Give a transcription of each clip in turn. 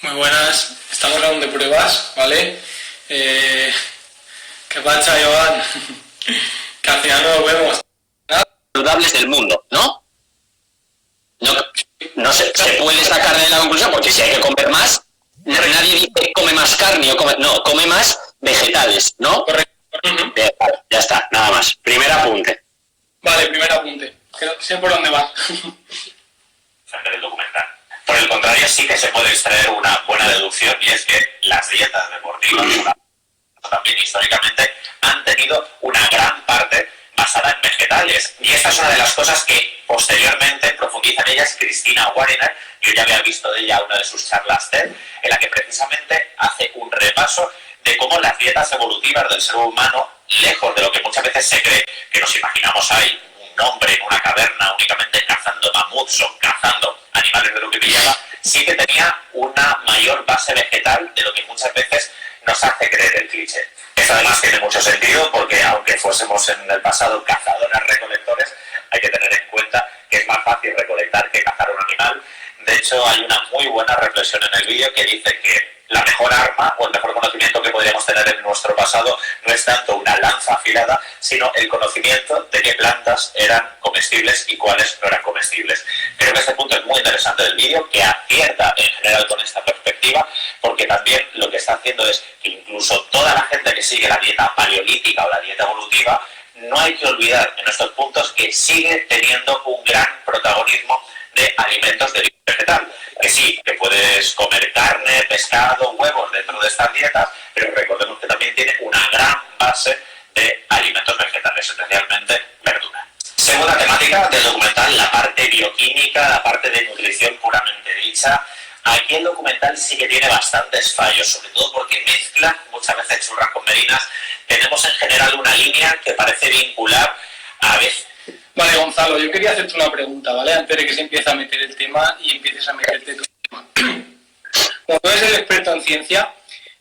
Muy buenas, estamos aún de pruebas, ¿vale? ¿Qué pasa, Joan? Que al final no lo vemos. Saludables del mundo, ¿no? No se puede sacar de la conclusión, porque si hay que comer más, nadie dice come más carne o come... No, come más vegetales, ¿no? Correcto. Ya está, nada más. Primer apunte. Vale, primer apunte. Sé por dónde va. El documental. Por el contrario, sí que se puede extraer una buena deducción, y es que las dietas deportivas también históricamente han tenido una gran parte basada en vegetales. Y esta es una de las cosas que posteriormente profundiza en ellas Cristina Wariner. Yo ya había visto de ella una de sus charlas TED, en la que precisamente hace un repaso de cómo las dietas evolutivas del ser humano, lejos de lo que muchas veces se cree, que nos imaginamos ahí un hombre en una caverna únicamente cazando mamuts o cazando animales de lo que pillaba, sí que tenía una mayor base vegetal de lo que muchas veces nos hace creer el cliché. Eso además tiene mucho sentido, porque aunque fuésemos en el pasado cazadores-recolectores, hay que tener en cuenta que es más fácil recolectar que cazar un animal. De hecho, hay una muy buena reflexión en el vídeo que dice que la mejor arma o el mejor conocimiento que podríamos tener en nuestro pasado no es tanto una lanza afilada, sino el conocimiento de qué plantas eran comestibles y cuáles no eran comestibles. Creo que este punto es muy interesante del vídeo, que acierta en general con esta perspectiva, porque también lo que está haciendo es que incluso toda la gente que sigue la dieta paleolítica o la dieta evolutiva, no hay que olvidar en estos puntos que sigue teniendo un gran protagonismo de alimentos de origen vegetal. Que sí, que puedes comer carne, pescado, huevos dentro de estas dietas, pero recordemos que también tiene una gran base de alimentos vegetales, especialmente verdura. Segunda temática del documental, la parte bioquímica, la parte de nutrición puramente dicha. Aquí el documental sí que tiene bastantes fallos, sobre todo porque mezcla muchas veces churras con merinas. Tenemos en general una línea que parece vincular a veces. Vale, Gonzalo, yo quería hacerte una pregunta, ¿vale? Antes de que se empiece a meter el tema y empieces a meterte tu tema. Como tú eres el experto en ciencia,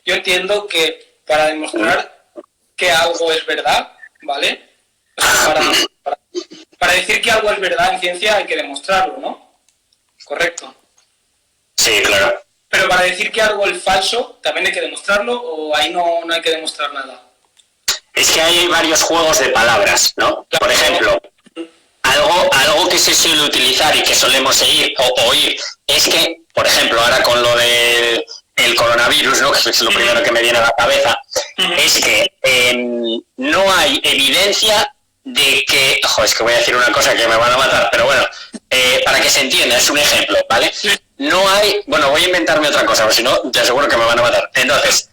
yo entiendo que para demostrar que algo es verdad, ¿vale? O sea, para decir que algo es verdad en ciencia hay que demostrarlo, ¿no? ¿Correcto? Sí, claro. Pero para decir que algo es falso, ¿también hay que demostrarlo o ahí no hay que demostrar nada? Es que hay varios juegos de palabras, ¿no? Por ejemplo, algo que se suele utilizar y que solemos oír es que, por ejemplo, ahora con lo del coronavirus, ¿no?, que es lo primero que me viene a la cabeza, es que no hay evidencia de que... es que voy a decir una cosa que me van a matar, pero bueno, para que se entienda, es un ejemplo, ¿vale? No hay... Bueno, voy a inventarme otra cosa, porque si no, te aseguro que me van a matar. Entonces,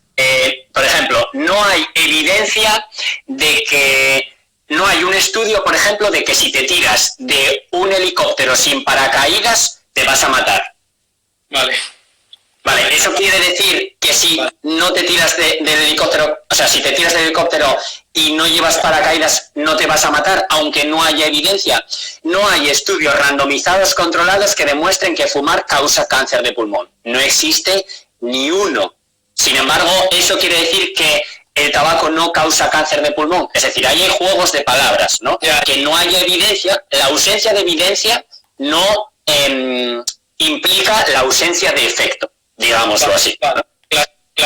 por ejemplo, no hay evidencia de que... No hay un estudio, por ejemplo, de que si te tiras de un helicóptero sin paracaídas, te vas a matar. Vale, eso quiere decir que si no te tiras del helicóptero, o sea, si te tiras del helicóptero y no llevas paracaídas, no te vas a matar, aunque no haya evidencia. No hay estudios randomizados controlados que demuestren que fumar causa cáncer de pulmón. No existe ni uno. Sin embargo, eso quiere decir que el tabaco no causa cáncer de pulmón. Es decir, ahí hay juegos de palabras, ¿no? Que no haya evidencia, la ausencia de evidencia no implica la ausencia de efecto, digámoslo así.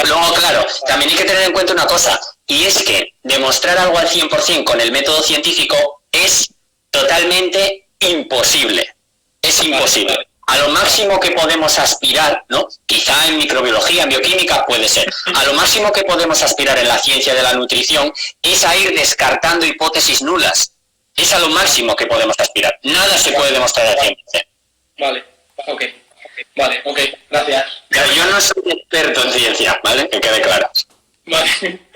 Luego, claro, también hay que tener en cuenta una cosa, y es que demostrar algo al 100% con el método científico es totalmente imposible. Es imposible. A lo máximo que podemos aspirar, ¿no? Quizá en microbiología, en bioquímica puede ser, a lo máximo que podemos aspirar en la ciencia de la nutrición es a ir descartando hipótesis nulas. Es a lo máximo que podemos aspirar. Nada se puede demostrar al 100%. Vale, ok, gracias. Pero yo no soy experto en ciencia, ¿vale? Que quede claro. Vale.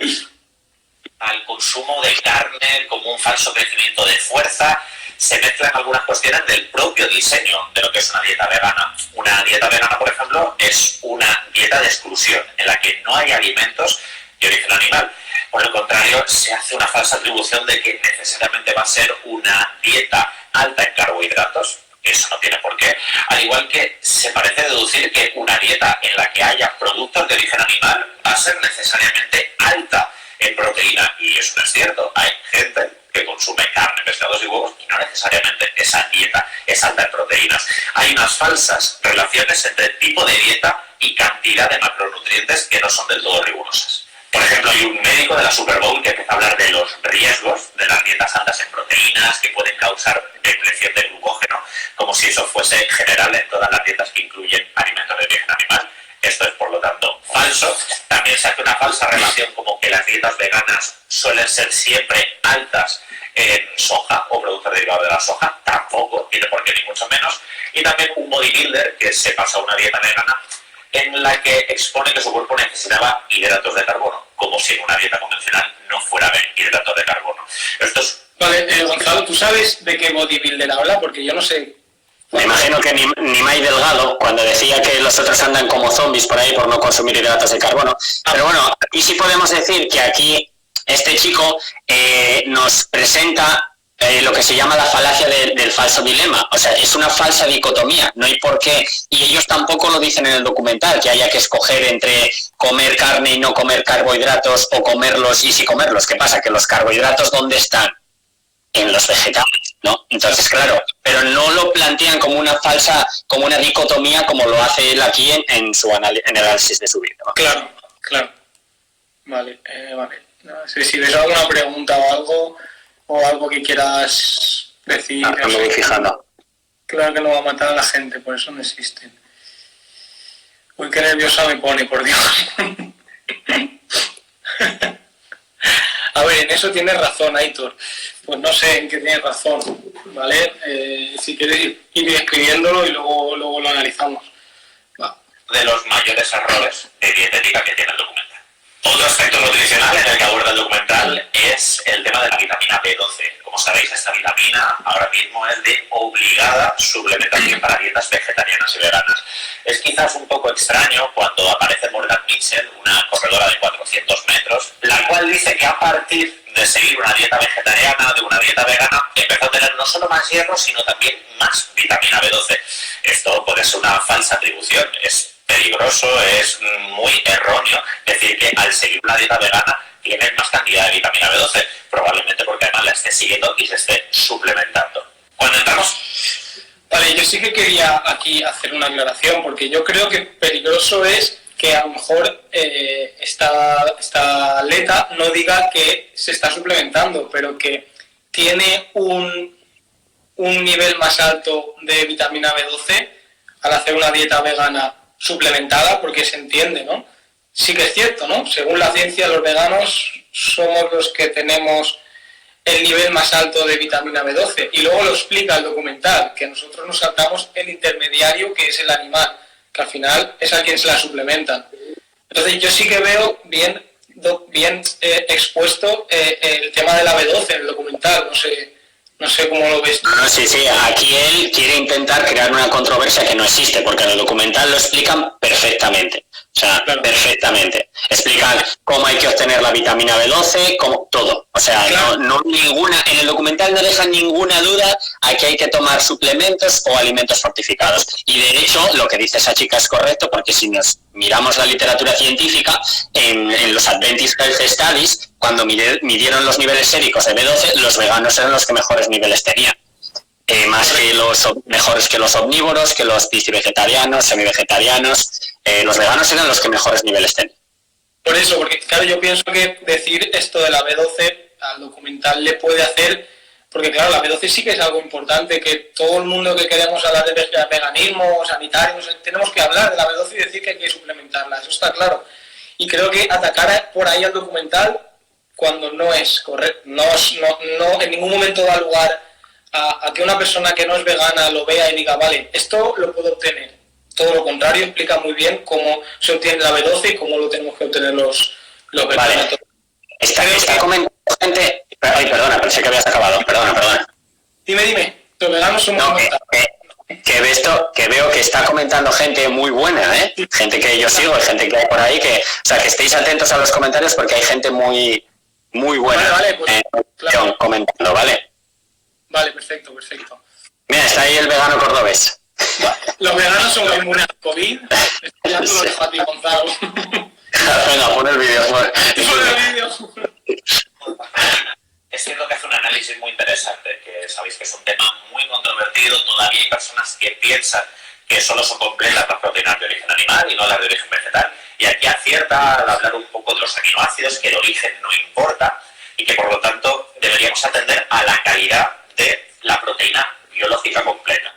Al consumo de carne como un falso crecimiento de fuerza, se mezclan algunas cuestiones del propio diseño de lo que es una dieta vegana. Una dieta vegana, por ejemplo, es una dieta de exclusión, en la que no hay alimentos de origen animal. Por el contrario, se hace una falsa atribución de que necesariamente va a ser una dieta alta en carbohidratos. Eso no tiene por qué. Al igual que se parece deducir que una dieta en la que haya productos de origen animal va a ser necesariamente alta en proteína. Y eso no es cierto. Hay gente que consume carne, pescados y huevos y no necesariamente esa dieta es alta en proteínas. Hay unas falsas relaciones entre tipo de dieta y cantidad de macronutrientes que no son del todo rigurosas. Por ejemplo, hay un médico de la Super Bowl que empieza a hablar de los riesgos de las dietas altas en proteínas que pueden causar depleción de glucógeno, como si eso fuese general en todas las dietas que incluyen alimentos de origen animal. Esto es, por lo tanto, falso. También se hace una falsa relación como que las dietas veganas suelen ser siempre altas en soja o productos derivados de la soja. Tampoco tiene por qué, ni mucho menos. Y también un bodybuilder que se pasa una dieta vegana en la que expone que su cuerpo necesitaba hidratos de carbono, como si en una dieta convencional no fuera a haber hidratos de carbono. Esto es... Vale, Gonzalo, ¿tú sabes de qué bodybuilder habla? Porque yo no sé. Me imagino que Nimai Delgado, cuando decía que los otros andan como zombies por ahí por no consumir hidratos de carbono. Pero bueno, y sí podemos decir que aquí este chico nos presenta lo que se llama la falacia del falso dilema. O sea, es una falsa dicotomía, no hay por qué, y ellos tampoco lo dicen en el documental, que haya que escoger entre comer carne y no comer carbohidratos, o comerlos y sí comerlos. ¿Qué pasa? Que los carbohidratos, ¿dónde están? En los vegetales, ¿no? Entonces, claro, pero no lo plantean como una falsa, como una dicotomía, como lo hace él aquí en el análisis de su vídeo, ¿no? Claro, claro. Vale, vale. No sé si ves alguna pregunta o algo que quieras decir. Me voy fijando. Claro que no va a matar a la gente, por eso no existen. Uy, qué nerviosa me pone, por Dios. A ver, en eso tienes razón, Aitor. Pues no sé en qué tienes razón, ¿vale? Si quieres ir escribiéndolo y luego lo analizamos. Va. De los mayores errores de dietética que tiene el documental. Otro aspecto nutricional en el que aborda el documental es el tema de la vitamina B12. Como sabéis, esta vitamina ahora mismo es de obligada suplementación para dietas vegetarianas y veganas. Es quizás un poco extraño cuando aparece Morgan Mitchell, una corredora de 400 metros, la cual dice que a partir de seguir una dieta vegetariana, de una dieta vegana, empezó a tener no solo más hierro, sino también más vitamina B12. Esto puede ser una falsa atribución, es peligroso, es muy erróneo decir que al seguir una dieta vegana tienes más cantidad de vitamina B12, probablemente porque además la esté siguiendo y se esté suplementando. Cuando entramos... Vale, yo sí que quería aquí hacer una aclaración, porque yo creo que peligroso es que a lo mejor esta atleta no diga que se está suplementando, pero que tiene un nivel más alto de vitamina B12 al hacer una dieta vegana suplementada, porque se entiende, ¿no? Sí que es cierto, ¿no? Según la ciencia, los veganos somos los que tenemos el nivel más alto de vitamina B12. Y luego lo explica el documental, que nosotros nos saltamos el intermediario, que es el animal, que al final es a quien se la suplementan. Entonces yo sí que veo bien expuesto el tema de la B12 en el documental, no sé cómo lo ves. Sí, aquí él quiere intentar crear una controversia que no existe, porque en el documental lo explican perfectamente. O sea, claro. Perfectamente. Explican cómo hay que obtener la vitamina B12, cómo, todo. O sea, claro. no ninguna, en el documental no dejan ninguna duda a que hay que tomar suplementos o alimentos fortificados. Y de hecho, lo que dice esa chica es correcto, porque si nos miramos la literatura científica, en los Adventist Health Studies, cuando midieron los niveles séricos de B12, los veganos eran los que mejores niveles tenían. Más que mejores que los omnívoros, que los piscivegetarianos, semivegetarianos. Los veganos eran los que mejores niveles tenían. Por eso, porque claro, yo pienso que decir esto de la B12 al documental le puede hacer, porque claro, la B12 sí que es algo importante, que todo el mundo que queremos hablar de veganismo, sanitarios, tenemos que hablar de la B12 y decir que hay que suplementarla, eso está claro. Y creo que atacar por ahí al documental cuando no es correcto, no en ningún momento da lugar a que una persona que no es vegana lo vea y diga, vale, esto lo puedo obtener. Todo lo contrario, explica muy bien cómo se obtiene la B12 y cómo lo tenemos que obtener los veganos. Vale. Está comentando gente... Ay, perdona, pensé que habías acabado. Perdona. Dime. Los veganos somos... No, que veo que está comentando gente muy buena, ¿eh? Gente que yo sigo, gente que hay por ahí, que estéis atentos a los comentarios porque hay gente muy muy buena. Vale, pues, claro. Comentando, ¿vale? Vale, perfecto. Mira, está ahí el vegano cordobés. Los veganos son inmunes al COVID. Ya te lo dejo a ti, Gonzalo. Venga, pon el vídeo. Pon el vídeo. Es cierto que hace un análisis muy interesante, que sabéis que es un tema muy controvertido. Todavía hay personas que piensan que solo son completas las proteínas de origen animal y no las de origen vegetal. Y aquí acierta al hablar un poco de los aminoácidos, que el origen no importa y que por lo tanto deberíamos atender a la calidad de la proteína biológica completa.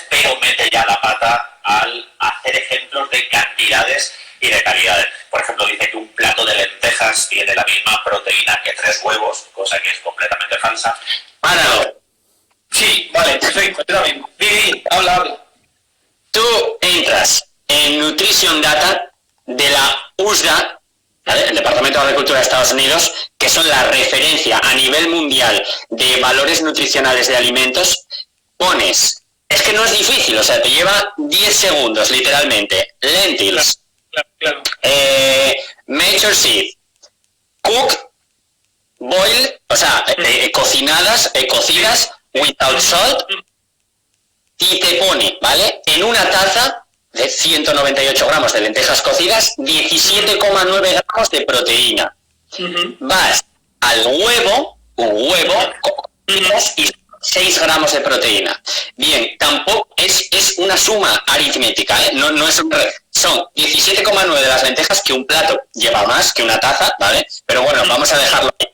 Pero mete ya la pata al hacer ejemplos de cantidades y de calidades. Por ejemplo, dice que un plato de lentejas tiene la misma proteína que 3 huevos, cosa que es completamente falsa. Páralo. Sí, vale, perfecto. Yo también. Di, habla. Tú entras en Nutrition Data de la USDA, ¿vale? El Departamento de Agricultura de Estados Unidos, que son la referencia a nivel mundial de valores nutricionales de alimentos. Pones, es que no es difícil, o sea, te lleva 10 segundos, literalmente. Lentils, Claro. mature seed, cook, boil, o sea, cocidas, without salt, y te pone, ¿vale? En una taza de 198 gramos de lentejas cocidas, 17,9 gramos de proteína. Vas al huevo, un huevo, y 6 gramos de proteína. Bien, tampoco es una suma aritmética, ¿eh? No es son 17,9 de las lentejas, que un plato lleva más que una taza, ¿vale? Pero bueno, vamos a dejarlo ahí.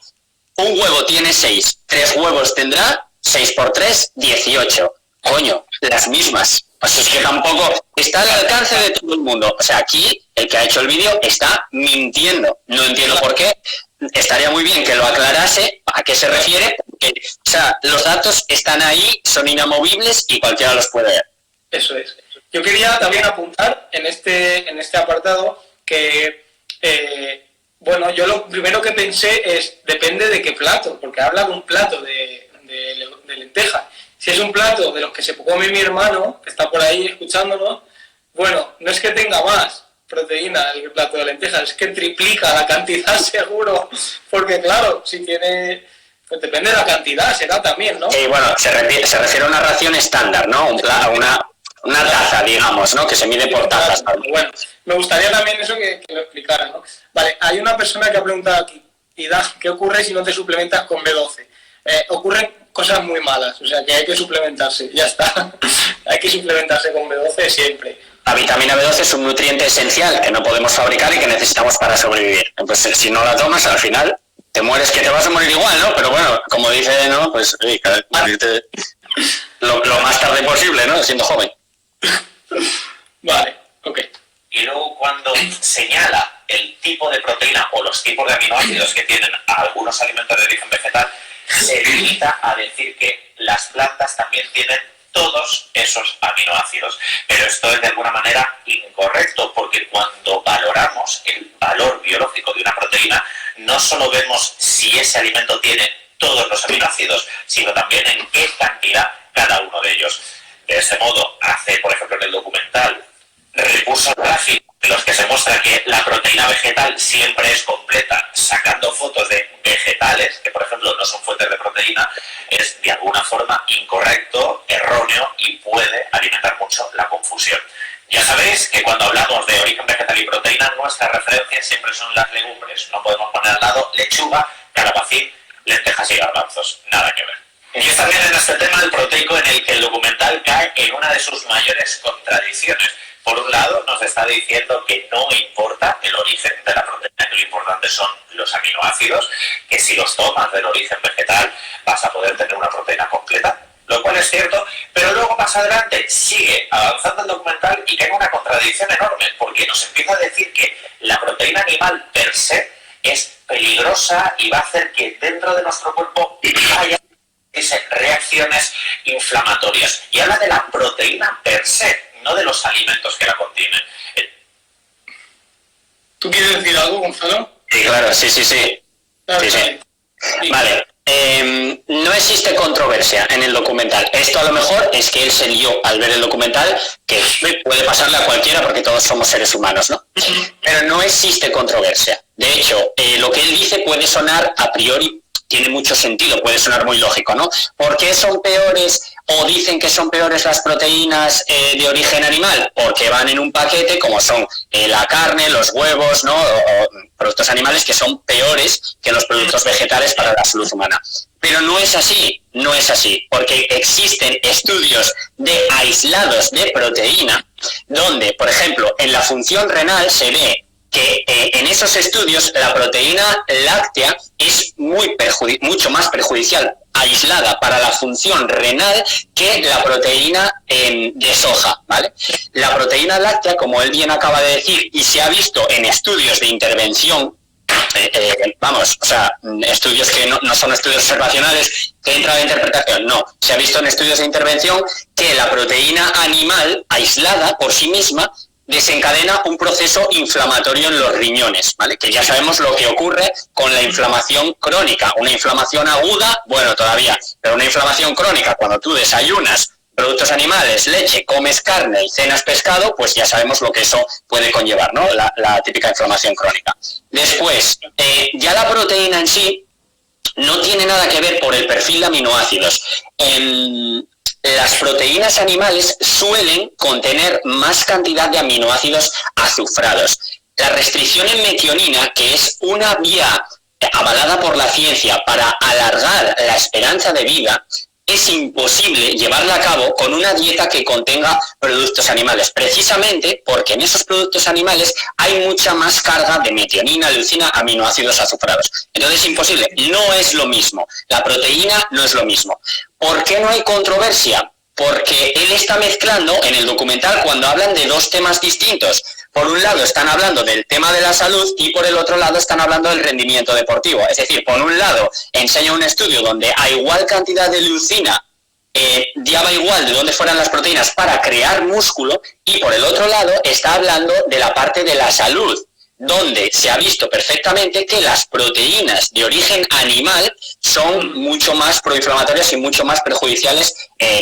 Un huevo tiene 6, 3 huevos tendrá, 6 por 3, 18. Coño, las mismas. O sea, es que tampoco está al alcance de todo el mundo. O sea, aquí el que ha hecho el vídeo está mintiendo. No entiendo por qué. Estaría muy bien que lo aclarase a qué se refiere, porque, o sea, los datos están ahí, son inamovibles y cualquiera los puede ver. Eso es. Yo quería también apuntar en este apartado que, bueno, yo lo primero que pensé es, depende de qué plato, porque habla de un plato de lentejas. Si es un plato de los que se come mi hermano, que está por ahí escuchándonos, bueno, no es que tenga más proteína el plato de lentejas, es que triplica la cantidad seguro, porque claro, si tiene, pues depende de la cantidad, será también, ¿no? Y bueno, se refiere a una ración estándar, ¿no? Una taza, digamos, ¿no? Que se mide por tazas. Bueno, me gustaría también eso que lo explicara, ¿no? Vale, hay una persona que ha preguntado aquí, Ida, ¿qué ocurre si no te suplementas con B12? Ocurren cosas muy malas, o sea que hay que suplementarse, ya está. Hay que suplementarse con B12 siempre. La vitamina B12 es un nutriente esencial que no podemos fabricar y que necesitamos para sobrevivir. Entonces, si no la tomas, al final te mueres, que te vas a morir igual, ¿no? Pero bueno, como dice, ¿no? Pues morirte lo más tarde posible, ¿no? Siendo joven. Vale, ok. Y luego cuando señala el tipo de proteína o los tipos de aminoácidos que tienen algunos alimentos de origen vegetal, se limita a decir que las plantas también tienen todos esos aminoácidos. Pero esto es de alguna manera incorrecto, porque cuando valoramos el valor biológico de una proteína, no solo vemos si ese alimento tiene todos los aminoácidos, sino también en qué cantidad cada uno de ellos. De ese modo, hace, por ejemplo, en el documental, recursos gráficos en los que se muestra que la proteína vegetal siempre es completa, sacando fotos de vegetales, que por ejemplo no son fuentes de proteína, es de alguna forma incorrecto, erróneo y puede alimentar mucho la confusión. Ya sabéis que cuando hablamos de origen vegetal y proteína, nuestras referencias siempre son las legumbres. No podemos poner al lado lechuga, calabacín, lentejas y garbanzos. Nada que ver. Y es también en este tema del proteico en el que el documental cae en una de sus mayores contradicciones. Por un lado, nos está diciendo que no importa el origen de la proteína, que lo importante son los aminoácidos, que si los tomas del origen vegetal vas a poder tener una proteína completa, lo cual es cierto, pero luego más adelante sigue avanzando el documental y cae en una contradicción enorme, porque nos empieza a decir que la proteína animal per se es peligrosa y va a hacer que dentro de nuestro cuerpo haya reacciones inflamatorias. Y habla de la proteína per se, no de los alimentos que la contienen. ¿Tú quieres decir algo, Gonzalo? Sí, claro, sí. Claro, Sí. Vale. No existe controversia en el documental. Esto a lo mejor es que él se lió al ver el documental, que puede pasarle a cualquiera porque todos somos seres humanos, ¿no? Pero no existe controversia. De hecho, lo que él dice puede sonar a priori, tiene mucho sentido, puede sonar muy lógico, ¿no? ¿Por qué son peores o dicen que son peores las proteínas de origen animal? Porque van en un paquete, como son la carne, los huevos, ¿no? O productos animales que son peores que los productos vegetales para la salud humana. Pero no es así, no es así, porque existen estudios de aislados de proteína, donde, por ejemplo, en la función renal se ve que en esos estudios la proteína láctea es mucho más perjudicial aislada para la función renal que la proteína de soja, ¿vale? La proteína láctea, como él bien acaba de decir, y se ha visto en estudios de intervención, estudios que no son estudios observacionales, que entra la interpretación, no, se ha visto en estudios de intervención que la proteína animal aislada por sí misma desencadena un proceso inflamatorio en los riñones, ¿vale? Que ya sabemos lo que ocurre con la inflamación crónica. Una inflamación aguda, bueno, todavía, pero una inflamación crónica, cuando tú desayunas productos animales, leche, comes carne y cenas pescado, pues ya sabemos lo que eso puede conllevar, ¿no? La típica inflamación crónica. Después, ya la proteína en sí no tiene nada que ver por el perfil de aminoácidos. Las proteínas animales suelen contener más cantidad de aminoácidos azufrados. La restricción en metionina, que es una vía avalada por la ciencia para alargar la esperanza de vida, es imposible llevarla a cabo con una dieta que contenga productos animales, precisamente porque en esos productos animales hay mucha más carga de metionina, leucina, aminoácidos azufrados. Entonces es imposible, no es lo mismo, la proteína no es lo mismo. ¿Por qué no hay controversia? Porque él está mezclando en el documental cuando hablan de dos temas distintos. Por un lado están hablando del tema de la salud y por el otro lado están hablando del rendimiento deportivo. Es decir, por un lado enseña un estudio donde a igual cantidad de leucina daba igual de dónde fueran las proteínas para crear músculo, y por el otro lado está hablando de la parte de la salud, donde se ha visto perfectamente que las proteínas de origen animal son mucho más proinflamatorias y mucho más perjudiciales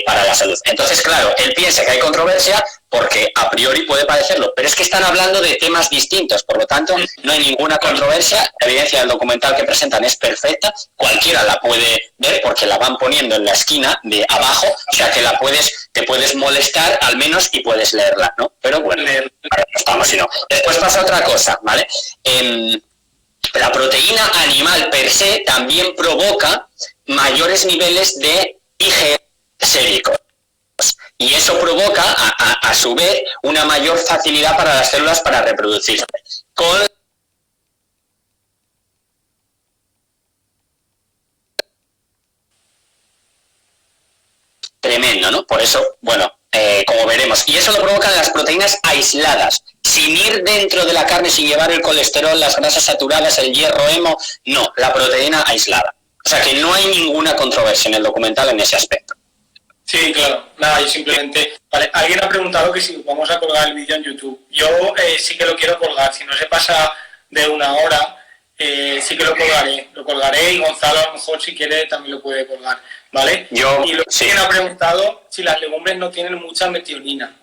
para la salud. Entonces, claro, él piensa que hay controversia porque a priori puede parecerlo, pero es que están hablando de temas distintos, por lo tanto no hay ninguna controversia. La evidencia del documental que presentan es perfecta, cualquiera la puede ver porque la van poniendo en la esquina de abajo, o sea que te puedes molestar al menos y puedes leerla, ¿no? Pero bueno, ahora no estamos, sino. Después pasa otra cosa, ¿vale? La proteína animal per se también provoca mayores niveles de IgE séricos. Y eso provoca, a su vez, una mayor facilidad para las células para reproducirse. Tremendo, ¿no? Por eso, bueno, como veremos. Y eso lo provocan las proteínas aisladas, sin ir dentro de la carne, sin llevar el colesterol, las grasas saturadas, el hierro, hemo. No, la proteína aislada. O sea que no hay ninguna controversia en el documental en ese aspecto. Sí, claro. Nada, yo simplemente... Vale, alguien ha preguntado que si vamos a colgar el vídeo en YouTube. Yo sí que lo quiero colgar. Si no se pasa de una hora, sí que lo colgaré. Lo colgaré y Gonzalo a lo mejor si quiere también lo puede colgar. ¿Vale? Y luego sí. Alguien ha preguntado si las legumbres no tienen mucha metionina.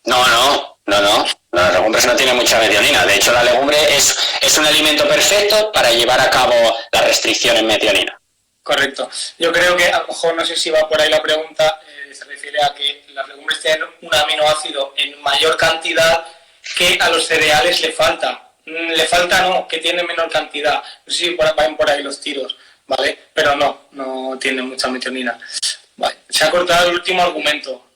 No. Las legumbres no tienen mucha metionina. De hecho, la legumbre es un alimento perfecto para llevar a cabo la restricción en metionina. Correcto. Yo creo que a lo mejor, no sé si va por ahí la pregunta, se refiere a que las legumbres tienen un aminoácido en mayor cantidad que a los cereales le falta. Le falta no, que tiene menor cantidad. No sé si van por ahí los tiros, ¿vale? Pero no tiene mucha metionina. Vale. Se ha cortado el último argumento.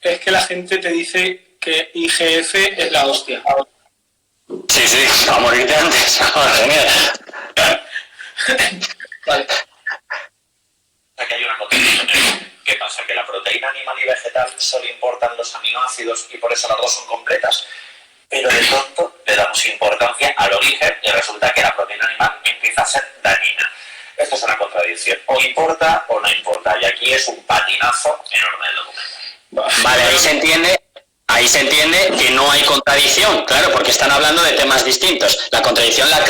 Es que la gente te dice que IGF es la hostia. Sí, a morirte antes. Genial. Vale. Aquí hay una contradicción. ¿Qué pasa? Que la proteína animal y vegetal solo importan los aminoácidos y por eso las dos son completas. Pero de pronto le damos importancia al origen y resulta que la proteína animal empieza a ser dañina. Esto es una contradicción. O importa o no importa. Y aquí es un patinazo enorme del documento. Vale, ahí se entiende que no hay contradicción, claro, porque están hablando de temas distintos. La contradicción la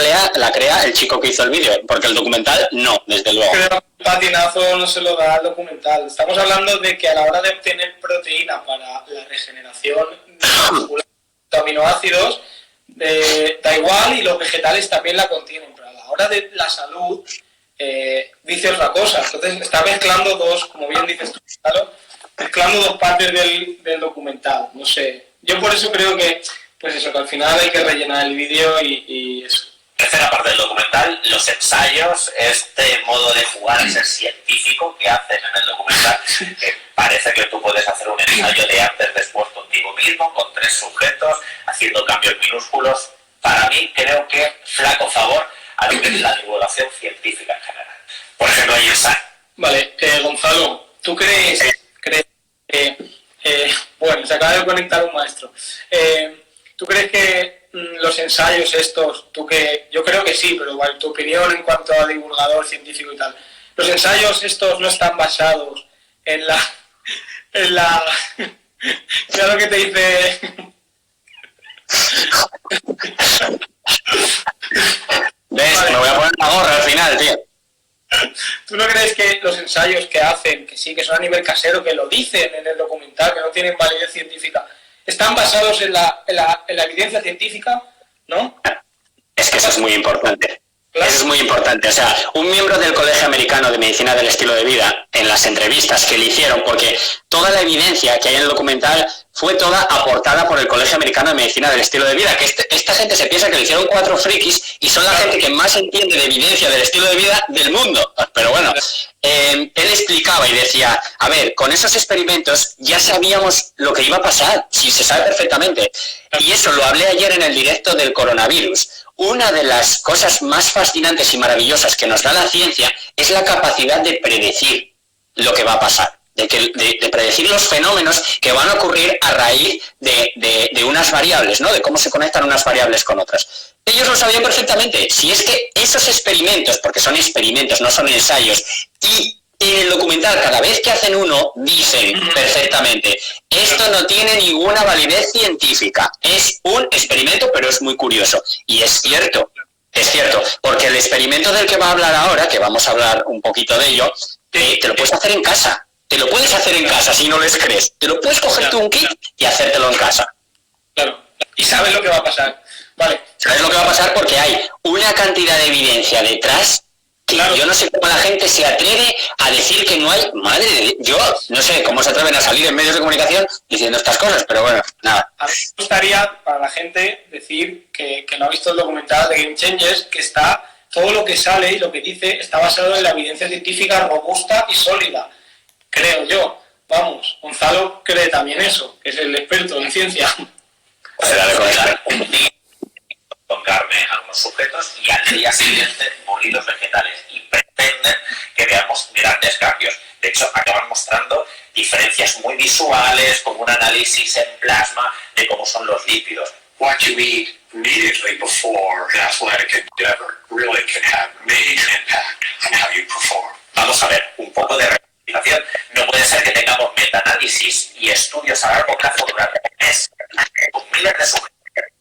crea el chico que hizo el vídeo, porque el documental no, desde luego. Pero el patinazo no se lo da al documental. Estamos hablando de que a la hora de obtener proteína para la regeneración de aminoácidos, da igual y los vegetales también la contienen, pero a la hora de la salud dice otra cosa. Entonces está mezclando dos, como bien dices tú, claro, mezclando dos partes del documental. No sé, yo por eso creo que, pues eso, que al final hay que rellenar el vídeo y eso. Tercera parte del documental, los ensayos, este modo de jugar a ser científico que hacen en el documental, que parece que tú puedes hacer un ensayo de antes después contigo mismo, con 3 sujetos, haciendo cambios minúsculos. Para mí creo que flaco favor a lo que es la divulgación científica en general. Por ejemplo, hay ensayos. Vale, Gonzalo, ¿tú crees que, bueno, se acaba de conectar un maestro, ¿tú crees que los ensayos estos, yo creo que sí, pero igual tu opinión en cuanto a divulgador científico y tal, los ensayos estos no están basados en la mira lo que te dice ¿Ves? Vale. Me voy a poner la gorra al final, tío. ¿Tú no crees que los ensayos que hacen, que sí, que son a nivel casero, que lo dicen en el documental, que no tienen validez científica, están basados en la evidencia científica, ¿no? Es que eso es muy importante. Claro. Eso es muy importante. O sea, un miembro del Colegio Americano de Medicina del Estilo de Vida, en las entrevistas que le hicieron, porque toda la evidencia que hay en el documental fue toda aportada por el Colegio Americano de Medicina del Estilo de Vida, que esta gente se piensa que lo hicieron 4 frikis y son la gente que más entiende de evidencia del estilo de vida del mundo. Pero bueno, él explicaba y decía, a ver, con esos experimentos ya sabíamos lo que iba a pasar, sí, se sabe perfectamente. Y eso lo hablé ayer en el directo del coronavirus. Una de las cosas más fascinantes y maravillosas que nos da la ciencia es la capacidad de predecir lo que va a pasar, de predecir los fenómenos que van a ocurrir a raíz de unas variables, ¿no? De cómo se conectan unas variables con otras. Ellos lo sabían perfectamente. Si es que esos experimentos, porque son experimentos, no son ensayos, y en el documental cada vez que hacen uno, dicen perfectamente, esto no tiene ninguna validez científica, es un experimento, pero es muy curioso. Y es cierto, porque el experimento del que va a hablar ahora, que vamos a hablar un poquito de ello, te lo puedes hacer en casa. Te lo puedes hacer en casa si no les crees. Te lo puedes coger tú un kit y hacértelo en casa. Claro. Y sabes lo que va a pasar. Vale. ¿Sabes lo que va a pasar? Porque hay una cantidad de evidencia detrás que claro, yo no sé cómo la gente se atreve a decir que no hay. Madre de Dios, yo no sé cómo se atreven a salir en medios de comunicación diciendo estas cosas, pero bueno, nada. A mí me gustaría para la gente decir que no ha visto el documental de Game Changers, que está todo lo que sale y lo que dice está basado en la evidencia científica robusta y sólida. Creo yo. Vamos, Gonzalo cree también eso, que es el experto en ciencia. Se da de contar un día con carne a unos sujetos y al día siguiente burritos vegetales y pretenden que veamos grandes cambios. De hecho, acaban mostrando diferencias muy visuales, como un análisis en plasma de cómo son los lípidos. What you eat immediately before an athletic endeavor really can have major impact on how you perform. Vamos a ver, un poco de recapitulación. No puede ser que tengamos metaanálisis y estudios a largo plazo durante un mes con miles de sujetos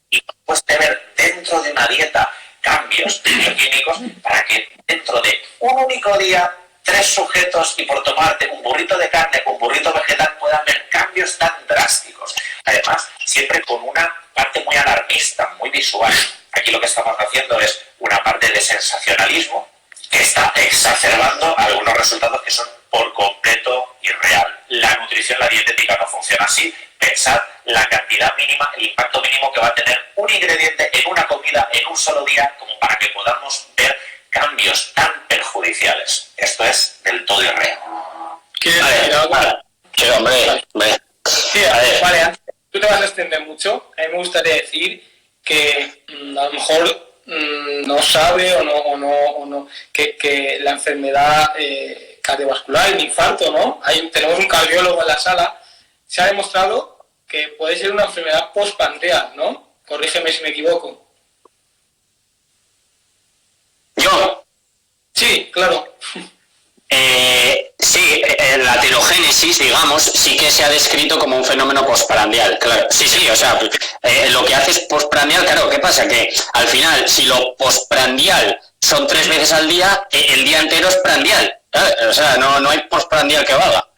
y después de ver dentro de una dieta cambios bioquímicos para que dentro de un único día 3 sujetos y por tomarte un burrito de carne o un burrito vegetal puedan ver cambios tan drásticos. Además, siempre con una parte muy alarmista, muy visual. Aquí lo que estamos haciendo es una parte de sensacionalismo que está exacerbando algunos resultados que son por completo irreal. La nutrición, la dietética no funciona así. Pensad la cantidad mínima, el impacto mínimo que va a tener un ingrediente en una comida en un solo día como para que podamos ver cambios tan perjudiciales. Esto es del todo irreal. Sí, hombre. Sí, vale, tú te vas a extender mucho. A mí me gustaría decir que a lo mejor no sabe o no que la enfermedad cardiovascular, el infarto, ¿no? Tenemos un cardiólogo en la sala. Se ha demostrado que puede ser una enfermedad postpandreal, ¿no? Corrígeme si me equivoco. ¿Yo? Sí, claro. Sí, la terogénesis, digamos, sí que se ha descrito como un fenómeno postprandial, claro. Sí, o sea, lo que hace es postprandial, claro, ¿qué pasa? Que al final, si lo postprandial son 3 veces al día, el día entero es prandial, ¿sabes? O sea, no hay postprandial que valga.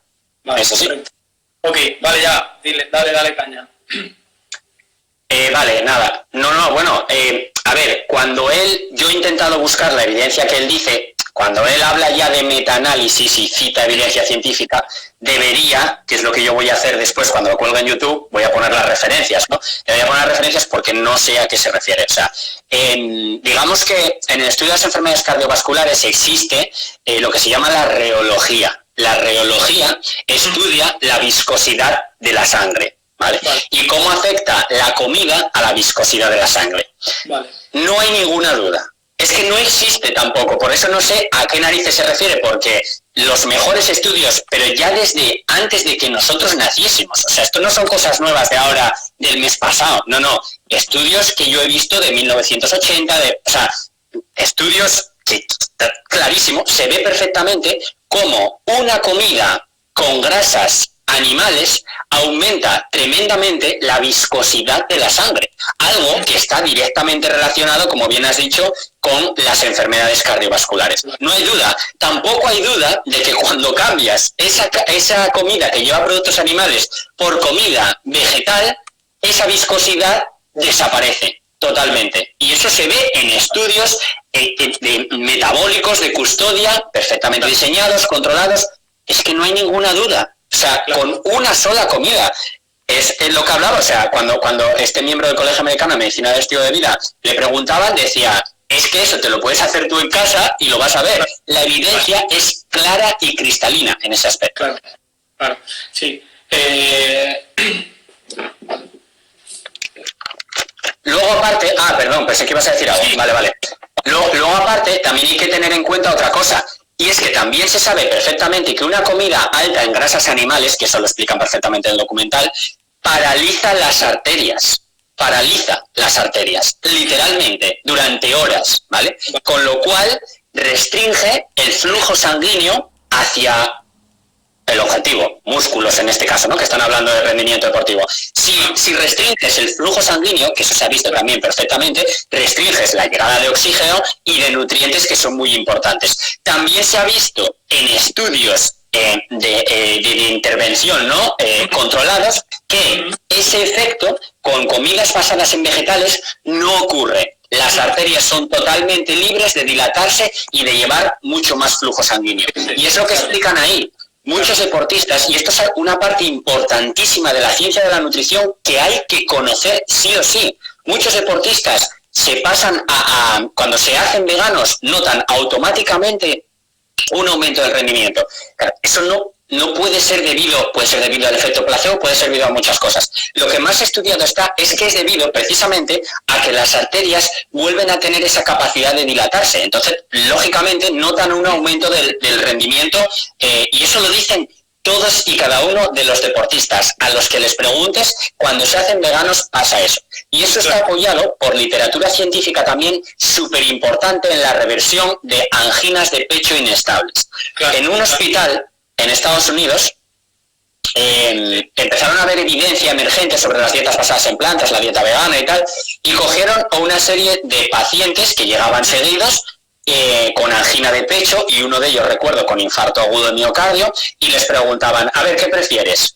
Vale, eso sí. Perfecto. Ok, vale, ya, dale caña. Vale, nada. Bueno, a ver, yo he intentado buscar la evidencia que él dice, cuando él habla ya de metaanálisis y cita evidencia científica, debería, que es lo que yo voy a hacer después cuando lo cuelgue en YouTube, voy a poner las referencias, ¿no? Le voy a poner las referencias porque no sé a qué se refiere. O sea, digamos que en el estudio de las enfermedades cardiovasculares existe lo que se llama la reología. La reología estudia la viscosidad de la sangre, ¿vale? Y cómo afecta la comida a la viscosidad de la sangre. Vale. No hay ninguna duda. Es que no existe tampoco, por eso no sé a qué narices se refiere, porque los mejores estudios, pero ya desde antes de que nosotros naciésemos, o sea, esto no son cosas nuevas de ahora, del mes pasado, no, estudios que yo he visto de 1980, o sea, estudios que, clarísimo, se ve perfectamente cómo una comida con grasas animales aumenta tremendamente la viscosidad de la sangre, algo que está directamente relacionado, como bien has dicho, con las enfermedades cardiovasculares. No hay duda, tampoco hay duda de que cuando cambias esa comida que lleva productos animales por comida vegetal, esa viscosidad desaparece totalmente. Y eso se ve en estudios de metabólicos de custodia, perfectamente diseñados, controlados. Es que no hay ninguna duda. O sea, con una sola comida. Es lo que hablaba, o sea, cuando este miembro del Colegio Americano de Medicina del Estilo de Vida le preguntaban, decía, es que eso te lo puedes hacer tú en casa y lo vas a ver. La evidencia es clara y cristalina en ese aspecto. Claro, sí. Luego aparte, perdón, pensé que ibas a decir algo. Sí. Vale. Luego aparte, también hay que tener en cuenta otra cosa. Y es que también se sabe perfectamente que una comida alta en grasas animales, que eso lo explican perfectamente en el documental, paraliza las arterias, literalmente, durante horas, ¿vale? Con lo cual restringe el flujo sanguíneo hacia el objetivo, músculos en este caso, ¿no? Que están hablando de rendimiento deportivo. Si restringes el flujo sanguíneo, que eso se ha visto también perfectamente, restringes la llegada de oxígeno y de nutrientes que son muy importantes. También se ha visto en estudios de intervención, ¿no? Controlados, que ese efecto con comidas basadas en vegetales no ocurre. Las arterias son totalmente libres de dilatarse y de llevar mucho más flujo sanguíneo. Y es lo que explican ahí. Muchos deportistas, y esto es una parte importantísima de la ciencia de la nutrición que hay que conocer sí o sí. Muchos deportistas se pasan cuando se hacen veganos, notan automáticamente un aumento del rendimiento. Eso no puede ser puede ser debido al efecto placebo, puede ser debido a muchas cosas. Lo que más estudiado está es que es debido precisamente a que las arterias vuelven a tener esa capacidad de dilatarse. Entonces, lógicamente, notan un aumento del rendimiento y eso lo dicen todos y cada uno de los deportistas. A los que les preguntes, cuando se hacen veganos pasa eso. Y eso está apoyado por literatura científica también súper importante en la reversión de anginas de pecho inestables. En un hospital en Estados Unidos empezaron a haber evidencia emergente sobre las dietas basadas en plantas, la dieta vegana y tal, y cogieron a una serie de pacientes que llegaban seguidos con angina de pecho, y uno de ellos, recuerdo, con infarto agudo de miocardio, y les preguntaban, a ver, ¿qué prefieres?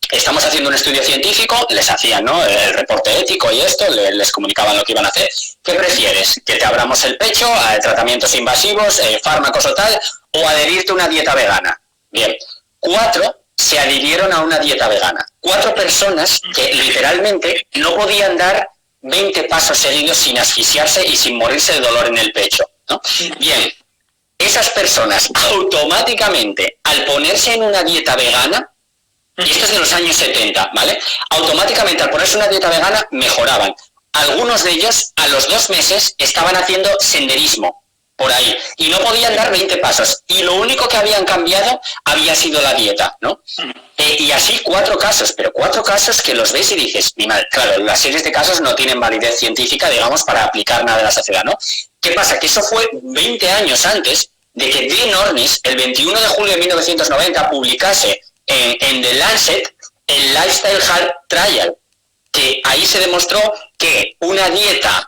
Estamos haciendo un estudio científico, les hacían, ¿no?, el reporte ético y esto, les comunicaban lo que iban a hacer. ¿Qué prefieres? ¿Que te abramos el pecho, tratamientos invasivos, fármacos o tal, o adherirte a una dieta vegana? Bien, 4 se adhirieron a una dieta vegana. 4 personas que literalmente no podían dar 20 pasos seguidos sin asfixiarse y sin morirse de dolor en el pecho, ¿no? Bien, esas personas automáticamente, al ponerse en una dieta vegana, y esto es de los años 70, ¿vale? Automáticamente al ponerse una dieta vegana mejoraban. Algunos de ellos a los 2 meses estaban haciendo senderismo por ahí y no podían dar 20 pasos. Y lo único que habían cambiado había sido la dieta, ¿no? Y así 4 casos, pero 4 casos que los ves y dices, mi madre, claro, las series de casos no tienen validez científica, digamos, para aplicar nada de la sociedad, ¿no? ¿Qué pasa? Que eso fue 20 años antes de que Dean Ornish, el 21 de julio de 1990, publicase en The Lancet el Lifestyle Heart Trial, que ahí se demostró que una dieta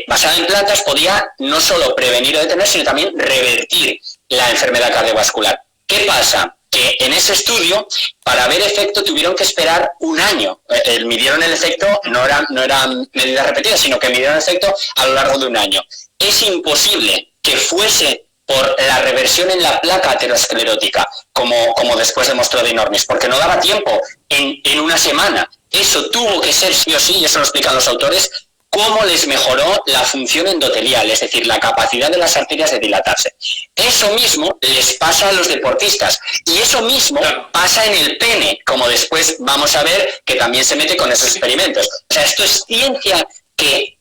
basada en plantas podía no solo prevenir o detener, sino también revertir la enfermedad cardiovascular. ¿Qué pasa? que en ese estudio, para ver efecto, tuvieron que esperar un año. Midieron el efecto, no eran medidas repetidas, sino que midieron el efecto a lo largo de un año. Es imposible que fuese por la reversión en la placa aterosclerótica, como después demostró de Normis, porque no daba tiempo en una semana. Eso tuvo que ser sí o sí, y eso lo explican los autores, cómo les mejoró la función endotelial, es decir, la capacidad de las arterias de dilatarse. Eso mismo les pasa a los deportistas, y eso mismo pasa en el pene, como después vamos a ver que también se mete con esos experimentos. O sea, esto es ciencia que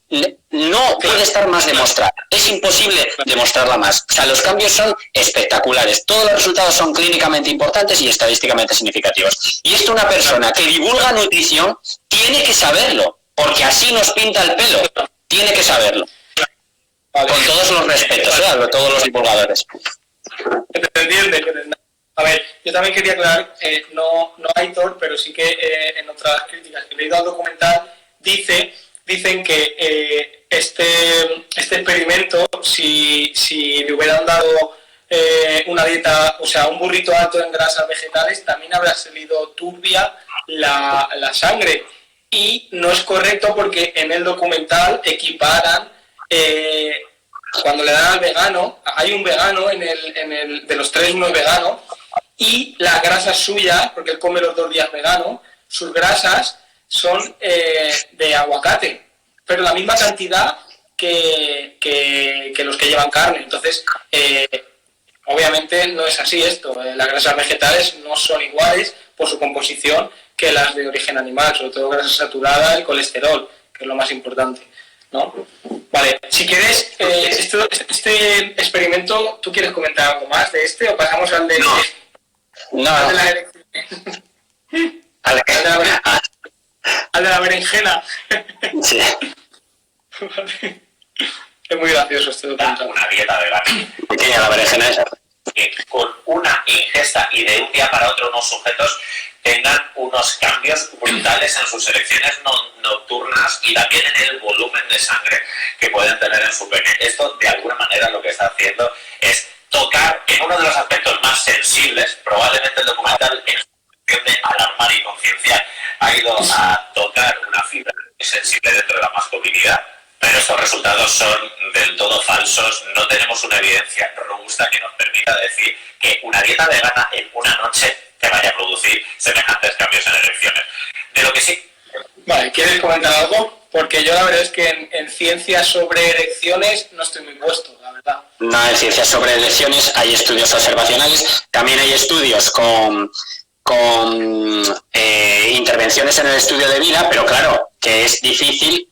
no puede estar más demostrada. Es imposible demostrarla más. O sea, los cambios son espectaculares. Todos los resultados son clínicamente importantes y estadísticamente significativos. Y esto una persona que divulga nutrición tiene que saberlo, porque así nos pinta el pelo. Tiene que saberlo. Con todos los respetos, a todos los divulgadores. ¿Te entiendes? A ver, yo también quería aclarar, no hay Aitor, pero sí que en otras críticas que he leído al documental dicen que este experimento, si le hubieran dado una dieta, o sea, un burrito alto en grasas vegetales, también habría salido turbia la sangre. Y no es correcto porque en el documental equiparan, cuando le dan al vegano, hay un vegano de los 3 no es vegano, y las grasas suyas, porque él come los 2 días vegano, sus grasas son de aguacate, pero la misma cantidad que los que llevan carne. Entonces, obviamente no es así esto. Las grasas vegetales no son iguales por su composición que las de origen animal, sobre todo grasa saturada, el colesterol, que es lo más importante, ¿no? Vale, si quieres, este experimento, ¿tú quieres comentar algo más de este o pasamos al de... No. Al de la erección? Al de la berenjena. Sí. Vale. Es muy gracioso este documental. Una dieta vegana. Pequeña la berenjena esa. Que con una ingesta y de un día para otro unos sujetos tengan unos cambios brutales en sus erecciones nocturnas y también en el volumen de sangre que pueden tener en su pene. Esto, de alguna manera, lo que está haciendo es tocar en uno de los aspectos más sensibles. Probablemente el documental, en su función de alarmar y concienciar, ha ido a tocar una fibra muy sensible dentro de la masculinidad. Pero estos resultados son del todo falsos. No tenemos una evidencia robusta que nos permita decir que una dieta vegana en una noche te vaya a producir semejantes cambios en erecciones. De lo que sí. Vale, ¿quieres comentar algo? Porque yo la verdad es que en ciencias sobre erecciones no estoy muy puesto, la verdad. No, en ciencias sobre elecciones hay estudios observacionales, también hay estudios con intervenciones en el estudio de vida, pero claro, que es difícil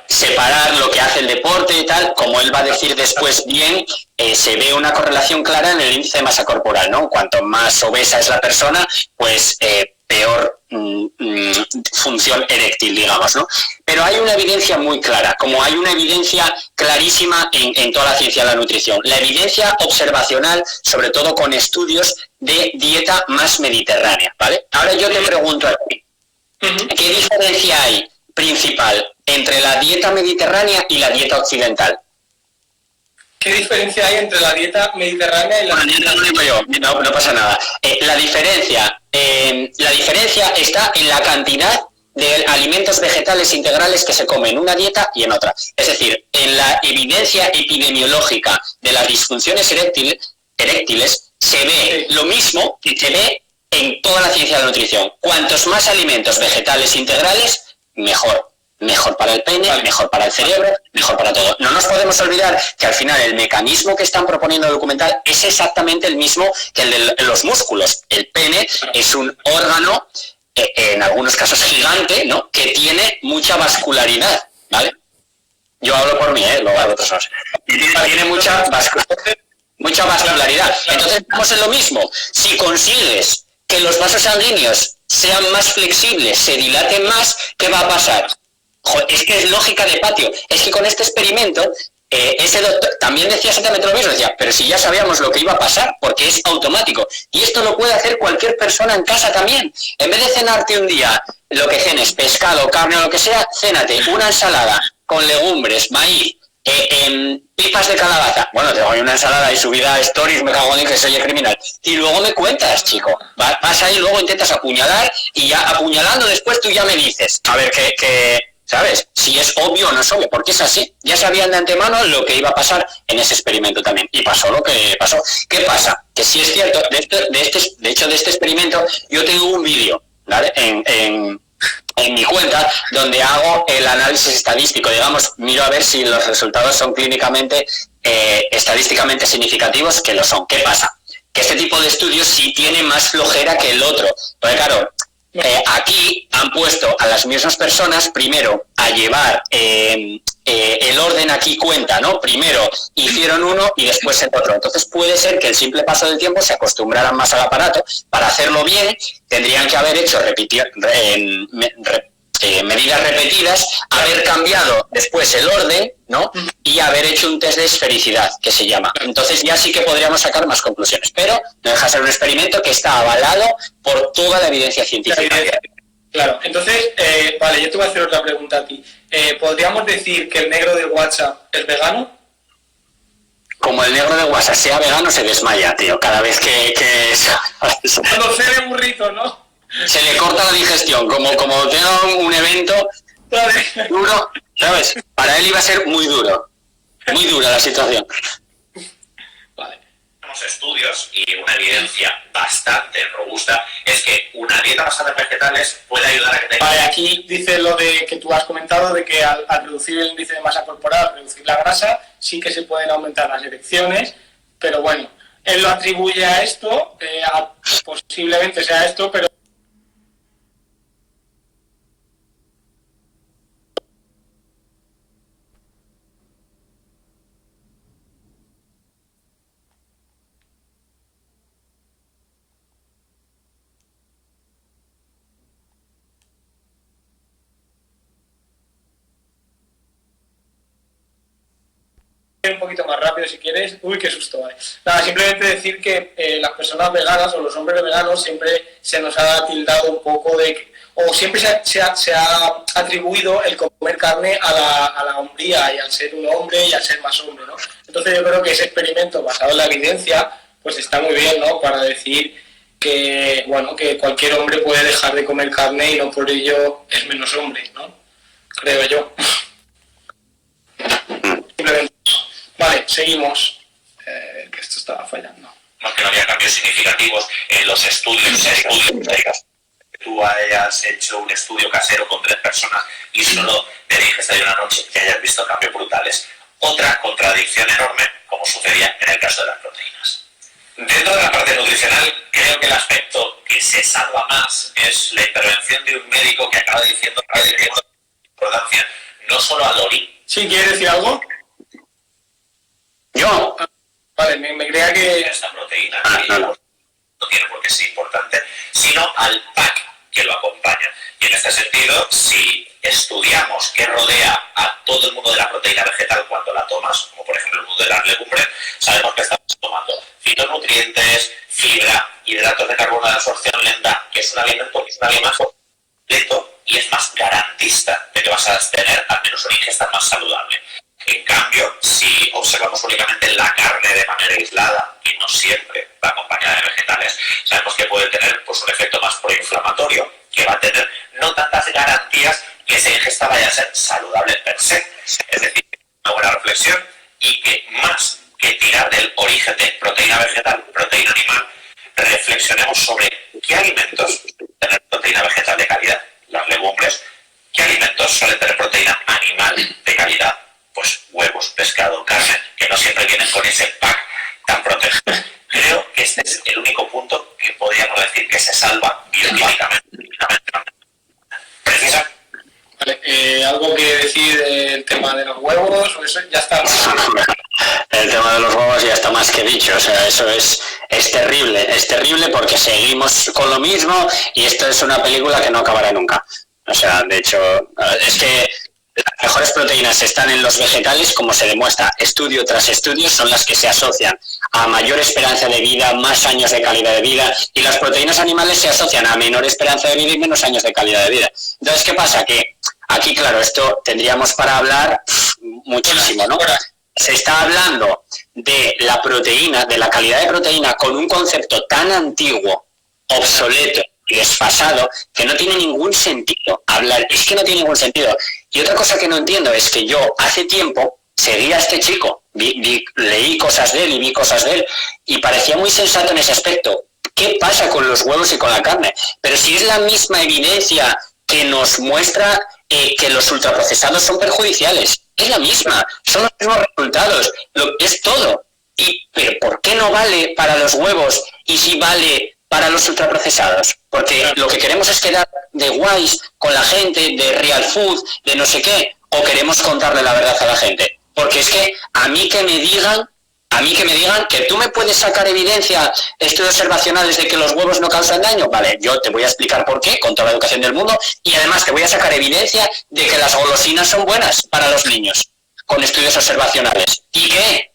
separar lo que hace el deporte y tal, como él va a decir después bien, se ve una correlación clara en el índice de masa corporal, ¿no? Cuanto más obesa es la persona, pues peor función eréctil, digamos, ¿no? Pero hay una evidencia muy clara, como hay una evidencia clarísima en toda la ciencia de la nutrición. La evidencia observacional, sobre todo con estudios de dieta más mediterránea, ¿vale? Ahora yo te pregunto a ti, ¿qué diferencia hay principal entre la dieta mediterránea y la dieta occidental? ¿Qué diferencia hay entre la dieta mediterránea y la dieta? No pasa nada. La diferencia está en la cantidad de alimentos vegetales integrales que se comen en una dieta y en otra. Es decir, en la evidencia epidemiológica de las disfunciones eréctiles se ve lo mismo que se ve en toda la ciencia de la nutrición. Cuantos más alimentos vegetales integrales, mejor. Mejor para el pene, mejor para el cerebro, mejor para todo. No nos podemos olvidar que al final el mecanismo que están proponiendo el documental es exactamente el mismo que el de los músculos. El pene es un órgano, en algunos casos gigante, ¿no? Que tiene mucha vascularidad, ¿vale? Yo hablo por mí, luego a otros no. Tiene mucha vascularidad. Entonces estamos en lo mismo. Si consigues que los vasos sanguíneos sean más flexibles, se dilaten más, ¿qué va a pasar? Es que es lógica de patio. Es que con este experimento, ese doctor también decía exactamente lo mismo. Decía, pero si ya sabíamos lo que iba a pasar, porque es automático. Y esto lo puede hacer cualquier persona en casa también. En vez de cenarte un día, lo que cenes, pescado, carne o lo que sea, cénate una ensalada con legumbres, maíz, pipas de calabaza. Bueno, te doy una ensalada y subida a stories, me cago en que soy el criminal. Y luego me cuentas, chico. Vas ahí, luego intentas apuñalar y ya apuñalando después tú ya me dices. A ver qué ¿sabes? Si es obvio o no es obvio, porque es así. Ya sabían de antemano lo que iba a pasar en ese experimento también. Y pasó lo que pasó. ¿Qué pasa? Que sí es cierto, de hecho de este experimento, yo tengo un vídeo, ¿vale? En mi cuenta, donde hago el análisis estadístico, digamos, miro a ver si los resultados son clínicamente, estadísticamente significativos, que lo son. ¿Qué pasa? Que este tipo de estudios sí tiene más flojera que el otro. Porque claro, aquí han puesto a las mismas personas, primero, a llevar el orden aquí cuenta, ¿no? Primero hicieron uno y después el otro. Entonces puede ser que el simple paso del tiempo se acostumbraran más al aparato. Para hacerlo bien, tendrían que haber hecho medidas repetidas, haber cambiado después el orden, ¿no? Y haber hecho un test de esfericidad, que se llama. Entonces ya sí que podríamos sacar más conclusiones. Pero no deja de ser un experimento que está avalado por toda la evidencia científica. Claro, entonces, vale, yo te voy a hacer otra pregunta a ti. ¿Podríamos decir que el negro de WhatsApp es vegano? Como el negro de WhatsApp sea vegano, se desmaya, tío, cada vez que Cuando se ve burrito, ¿no? se le corta la digestión, como tenga un evento duro, ¿sabes? Para él iba a ser muy dura la situación. Vale. Tenemos estudios y una evidencia bastante robusta es que una dieta basada en vegetales puede ayudar a que tengas... Vale, aquí dice lo de que tú has comentado, de que al reducir el índice de masa corporal, reducir la grasa, sí que se pueden aumentar las erecciones, pero bueno, él lo atribuye a esto, posiblemente sea esto, pero un poquito más rápido si quieres. Uy, qué susto, vale. Nada, simplemente decir que las personas veganas o los hombres veganos siempre se nos ha tildado un poco de... o siempre se ha atribuido el comer carne a la hombría y al ser un hombre y al ser más hombre, ¿no? Entonces yo creo que ese experimento basado en la evidencia pues está muy bien, ¿no? Para decir que, bueno, que cualquier hombre puede dejar de comer carne y no por ello es menos hombre, ¿no? Creo yo. Simplemente. Vale, seguimos. Que esto estaba fallando. No, que no había cambios significativos en los estudios. Que tú hayas hecho un estudio casero con 3 personas y solo te dijiste de una noche que hayas visto cambios brutales. Otra contradicción enorme, como sucedía en el caso de las proteínas. Dentro de la parte nutricional, creo que el aspecto que se salva más es la intervención de un médico que acaba diciendo importancia no solo al orín. ¿Sí quieres decir algo? ¿Yo? Vale, me creía que... Esta proteína no tiene por qué ser importante, sino al pack que lo acompaña. Y en este sentido, si estudiamos qué rodea a todo el mundo de la proteína vegetal cuando la tomas, como por ejemplo el mundo de las legumbres, sabemos que estamos tomando fitonutrientes, fibra, hidratos de carbono de absorción lenta, que es un alimento más completo y es más garantista de que vas a tener al menos una ingesta más saludable. En cambio, si observamos únicamente la carne de manera aislada, y no siempre va acompañada de vegetales, sabemos que puede tener pues, un efecto más proinflamatorio, que va a tener no tantas garantías que esa ingesta vaya a ser saludable per se. Es decir, una buena reflexión y que más que tirar del origen de proteína vegetal, proteína animal, reflexionemos sobre qué alimentos tienen proteína vegetal de calidad, las legumbres, qué alimentos suelen tener proteína animal de calidad, pues huevos, pescado, carne, que no siempre vienen con ese pack tan protegido. Creo que este es el único punto que podríamos decir que se salva bioquímicamente. Precisamente. Vale, ¿algo que decir del tema de los huevos o eso? Ya está. El tema de los huevos ya está más que dicho, o sea, eso es terrible porque seguimos con lo mismo y esto es una película que no acabará nunca. O sea, de hecho, es que las mejores proteínas están en los vegetales, como se demuestra estudio tras estudio, son las que se asocian a mayor esperanza de vida, más años de calidad de vida, y las proteínas animales se asocian a menor esperanza de vida y menos años de calidad de vida. Entonces, ¿qué pasa? Que aquí, claro, esto tendríamos para hablar muchísimo, ¿no? Se está hablando de la proteína, de la calidad de proteína, con un concepto tan antiguo, obsoleto y desfasado, que no tiene ningún sentido hablar. Es que no tiene ningún sentido. Y otra cosa que no entiendo es que yo hace tiempo seguía a este chico, leí cosas de él y vi cosas de él, y parecía muy sensato en ese aspecto. ¿Qué pasa con los huevos y con la carne? Pero si es la misma evidencia que nos muestra que los ultraprocesados son perjudiciales, es la misma, son los mismos resultados, es todo. ¿Pero por qué no vale para los huevos y sí vale para los ultraprocesados? Porque lo que queremos es quedar de guays con la gente, de real food, de no sé qué, o queremos contarle la verdad a la gente. Porque es que a mí que me digan que tú me puedes sacar evidencia, estudios observacionales de que los huevos no causan daño, vale, yo te voy a explicar por qué, con toda la educación del mundo, y además te voy a sacar evidencia de que las golosinas son buenas para los niños, con estudios observacionales. ¿Y qué?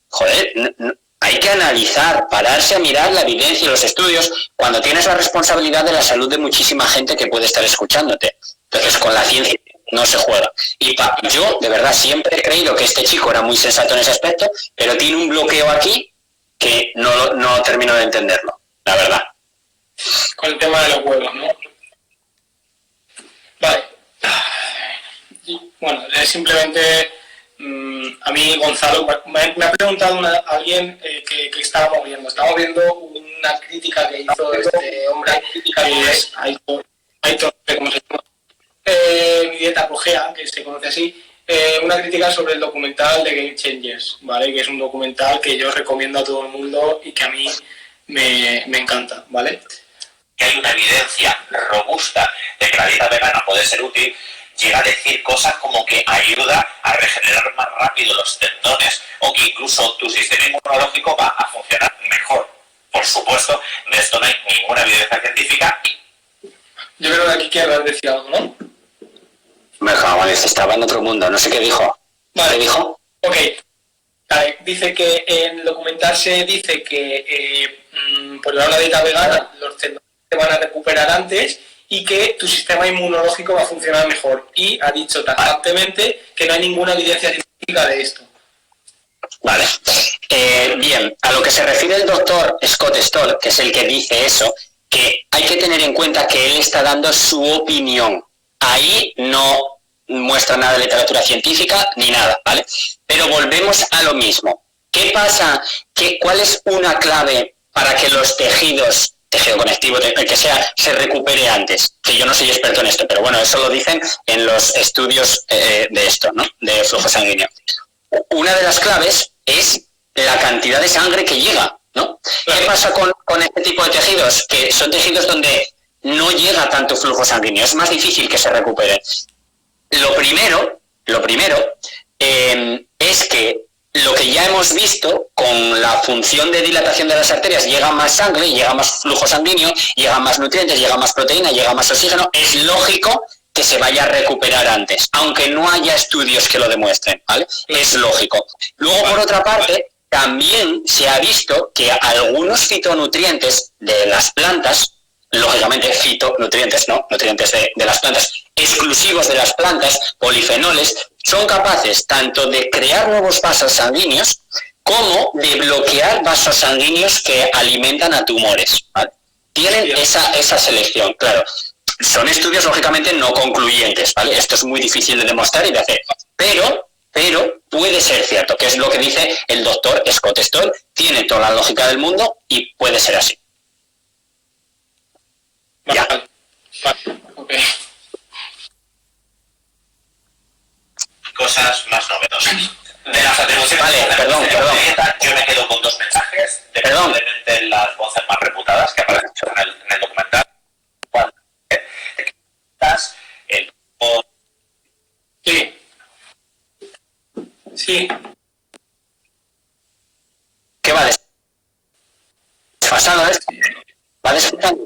Joder, hay que analizar, pararse a mirar la evidencia y los estudios cuando tienes la responsabilidad de la salud de muchísima gente que puede estar escuchándote. Entonces, con la ciencia no se juega. Y yo, de verdad, siempre he creído que este chico era muy sensato en ese aspecto, pero tiene un bloqueo aquí que no termino de entenderlo, la verdad. Con el tema de los huevos, ¿no? Vale. Bueno, simplemente a mí Gonzalo me ha preguntado alguien que estábamos viendo. Estamos viendo una crítica que hizo este hombre, que es Aitor, ¿cómo se llama? Mi dieta Pogea, que se conoce así, una crítica sobre el documental de Game Changers, ¿vale? Que es un documental que yo recomiendo a todo el mundo y que a mí me encanta, ¿vale? Que hay una evidencia robusta de que la dieta vegana puede ser útil, llega a decir cosas como que ayuda a regenerar más rápido los tendones o que incluso tu sistema inmunológico va a funcionar mejor. Por supuesto, de esto no hay ninguna evidencia científica. Yo creo que aquí querrás decir algo, ¿no? Estaba en otro mundo, no sé qué dijo. Vale. ¿Qué dijo? Ok. Vale. Dice que en el documental se dice que por llevar una dieta vegana los tendones se van a recuperar antes y que tu sistema inmunológico va a funcionar mejor. Y ha dicho tajantemente que no hay ninguna evidencia científica de esto. Vale. Bien, a lo que se refiere el doctor Scott Stoll, que es el que dice eso, que hay que tener en cuenta que él está dando su opinión. Ahí no muestra nada de literatura científica ni nada, ¿vale? Pero volvemos a lo mismo. ¿Qué pasa? ¿Cuál es una clave para que los tejidos, tejido conectivo, el que sea, se recupere antes? Que yo no soy experto en esto, pero bueno, eso lo dicen en los estudios de esto, ¿no? De flujo sanguíneo. Una de las claves es la cantidad de sangre que llega, ¿no? ¿Qué pasa con este tipo de tejidos? Que son tejidos donde no llega tanto flujo sanguíneo, es más difícil que se recuperen. Lo primero es que lo que ya hemos visto con la función de dilatación de las arterias, llega más sangre, llega más flujo sanguíneo, llega más nutrientes, llega más proteína, llega más oxígeno, es lógico que se vaya a recuperar antes, aunque no haya estudios que lo demuestren, ¿vale? Es lógico. Luego, por otra parte, también se ha visto que algunos fitonutrientes de las plantas, lógicamente fitonutrientes, ¿no? Nutrientes de las plantas, exclusivos de las plantas, polifenoles, son capaces tanto de crear nuevos vasos sanguíneos como de bloquear vasos sanguíneos que alimentan a tumores, ¿vale? Tienen esa selección, claro. Son estudios lógicamente no concluyentes, ¿vale? Esto es muy difícil de demostrar y de hacer, pero puede ser cierto, que es lo que dice el doctor Scott Stoll, tiene toda la lógica del mundo y puede ser así. Ya. Okay. Cosas más novedosas. De las atribuciones perdón. dieta, yo me quedo con dos mensajes, de las voces más reputadas que aparecen en el documental. Sí. ¿Qué va desfasado? ¿Va desfasado?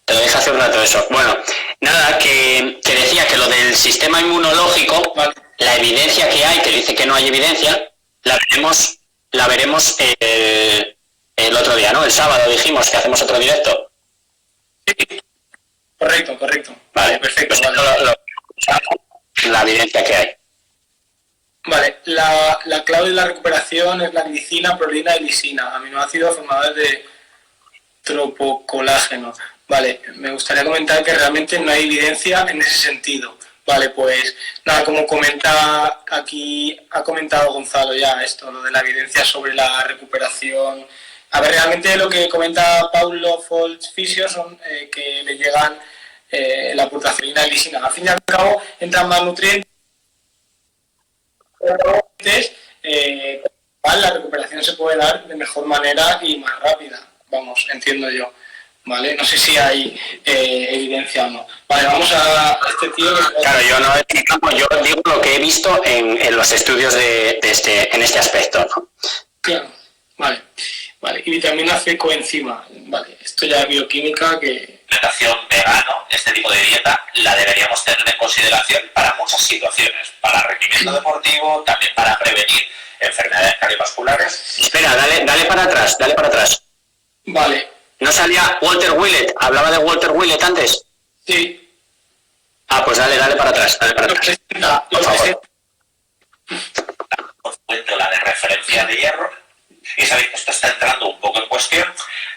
Te lo dije hace un rato eso. Bueno, nada, que decía que lo del sistema inmunológico, la evidencia que hay, que dice que no hay evidencia, la veremos el otro día, ¿no? El sábado dijimos que hacemos otro directo. Correcto. Vale, perfecto. pues Vale. evidencia que hay. Vale, la clave de la recuperación es la glicina, prolina y lisina, aminoácidos formadores de tropocolágeno. Vale, me gustaría comentar que realmente no hay evidencia en ese sentido. Vale, pues nada, como comenta aquí, ha comentado Gonzalo ya esto, lo de la evidencia sobre la recuperación. A ver, realmente lo que comenta Paulo Folch Fisio son que le llegan la aportación y lisina. Al fin y al cabo, entran más nutrientes, la recuperación se puede dar de mejor manera y más rápida, vamos, entiendo yo. ¿Vale? No sé si hay evidencia o no. Vale, vamos a este tío. Claro, yo digo lo que he visto en los estudios en este aspecto, ¿no? Claro, vale. Y vitamina C coenzima. Vale, esto ya es bioquímica que... Alimentación vegano, este tipo de dieta, la deberíamos tener en consideración para muchas situaciones. Para rendimiento deportivo, también para prevenir enfermedades cardiovasculares. Espera, dale para atrás. Vale. ¿No salía Walter Willett? ¿Hablaba de Walter Willett antes? Sí. Ah, pues dale para atrás. Por favor. Os cuento la de referencia de hierro. Y sabéis que esto está entrando un poco en cuestión.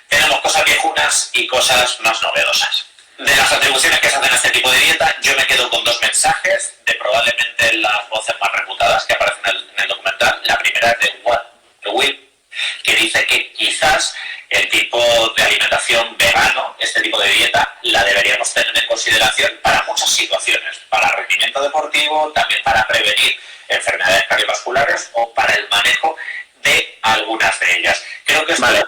Tenemos cosas viejunas y cosas más novedosas. De las atribuciones que se hacen a este tipo de dieta, yo me quedo con dos mensajes de probablemente las voces más reputadas que aparecen en el documental. La primera es de Walter Willett, que dice que quizás el tipo de alimentación vegano, este tipo de dieta, la deberíamos tener en consideración para muchas situaciones, para rendimiento deportivo, también para prevenir enfermedades cardiovasculares o para el manejo de algunas de ellas. Creo que esto... Vale.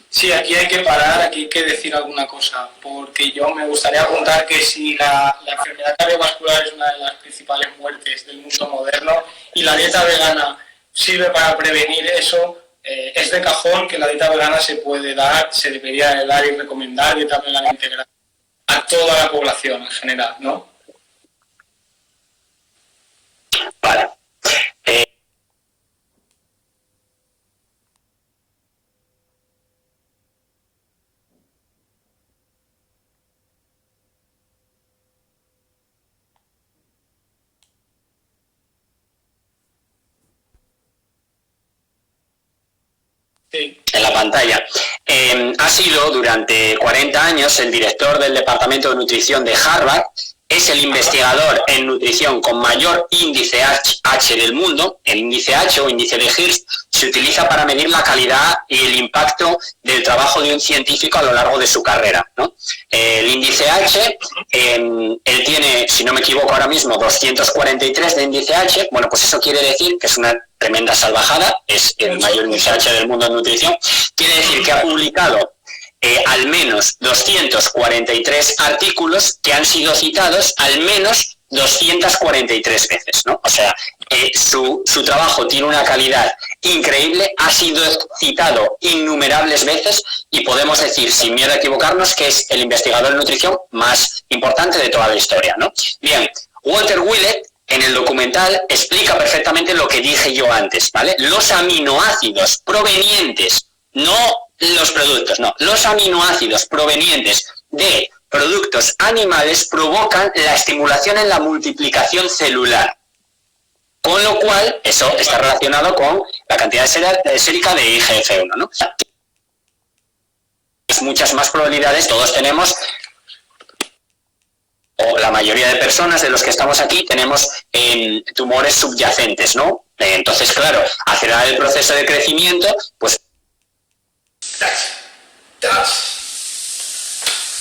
Sí, aquí hay que parar, aquí hay que decir alguna cosa, porque yo me gustaría apuntar que si la enfermedad cardiovascular es una de las principales muertes del mundo moderno y la dieta vegana sirve para prevenir eso, es de cajón que la dieta vegana se puede dar, se debería de dar y recomendar dieta vegana integral a toda la población en general, ¿no? Vale. Sí. En la pantalla. Ha sido durante 40 años el director del Departamento de Nutrición de Harvard, es el investigador en nutrición con mayor índice H del mundo. El índice H o índice de Hirsch se utiliza para medir la calidad y el impacto del trabajo de un científico a lo largo de su carrera, ¿no? El índice H, él tiene, si no me equivoco ahora mismo, 243 de índice H. Bueno, pues eso quiere decir que es una tremenda salvajada, es el mayor índice H del mundo en nutrición. Quiere decir que ha publicado al menos 243 artículos que han sido citados al menos 243 veces, ¿no? O sea, su trabajo tiene una calidad increíble, ha sido citado innumerables veces y podemos decir, sin miedo a equivocarnos, que es el investigador en nutrición más importante de toda la historia, ¿no? Bien, Walter Willett en el documental explica perfectamente lo que dije yo antes, ¿vale? Los aminoácidos provenientes, no los productos, no, los aminoácidos provenientes de productos animales provocan la estimulación en la multiplicación celular, con lo cual eso está relacionado con la cantidad sérica de IGF-1, ¿no? Muchas más probabilidades todos tenemos, o la mayoría de personas de los que estamos aquí tenemos tumores subyacentes, ¿no? Entonces, claro, acelerar el proceso de crecimiento, pues That's